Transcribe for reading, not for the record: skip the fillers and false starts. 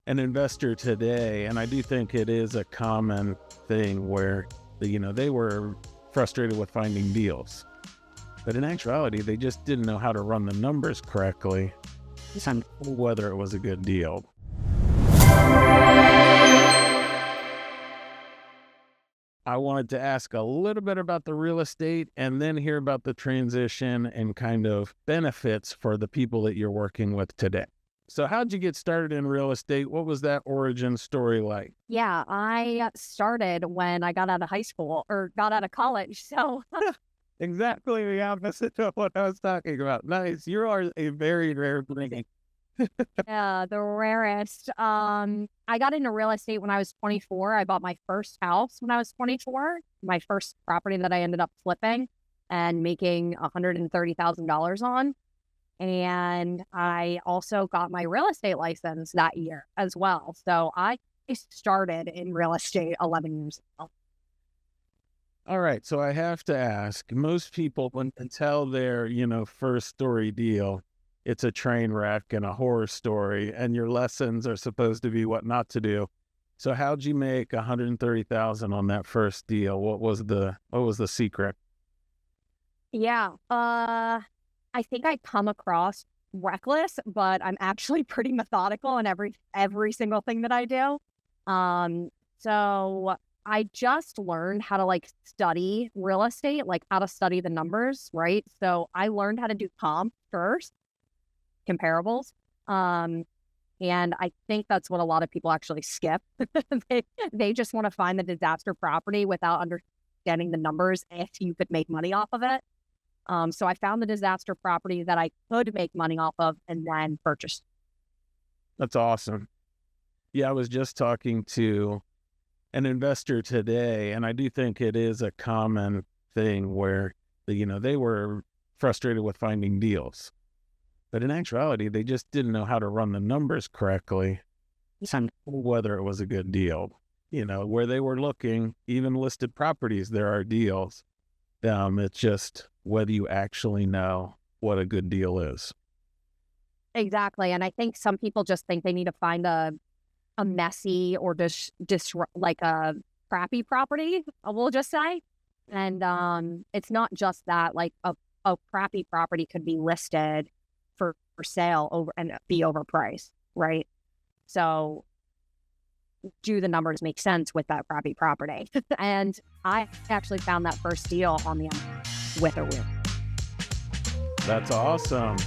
an investor today, and I do think it is a common thing where, they were frustrated with finding deals. But in actuality, they just didn't know how to run the numbers correctly and whether it was a good deal. I wanted to ask a little bit about the real estate and then hear about the transition and kind of benefits for the people that you're working with today. So how'd you get started in real estate? What was that origin story like? Yeah, I started when I got out of high school or got out of college. So Exactly the opposite of what I was talking about. Nice. You are a very rare breed. yeah, the rarest. I got into real estate when I was 24. I bought my first house when I was 24. My first property that I ended up flipping and making $130,000 on. And I also got my real estate license that year as well. So I started in real estate 11 years ago. All right. So I have to ask, most people, when they tell their, first story deal, it's a train wreck and a horror story, and your lessons are supposed to be what not to do. So how'd you make 130,000 on that first deal? What was the secret? Yeah. I think I come across reckless, but I'm actually pretty methodical in every single thing that I do. So I just learned how to study real estate, like how to study the numbers, right? So I learned how to do comp first, comparables. And I think that's what a lot of people actually skip. They just want to find the disaster property without understanding the numbers if you could make money off of it. So I found the disaster property that I could make money off of and then purchased. That's awesome. Yeah, I was just talking to an investor today, and I do think it is a common thing where, they were frustrated with finding deals. But in actuality, they just didn't know how to run the numbers correctly and whether it was a good deal. Where they were looking, even listed properties, there are deals. It's just whether you actually know what a good deal is. Exactly. And I think some people just think they need to find a messy or just like a crappy property, we'll just say. And it's not just that. Like a crappy property could be listed for sale over and be overpriced, right? So do the numbers make sense with that crappy property? And I actually found that first deal on the with a wheel. That's awesome.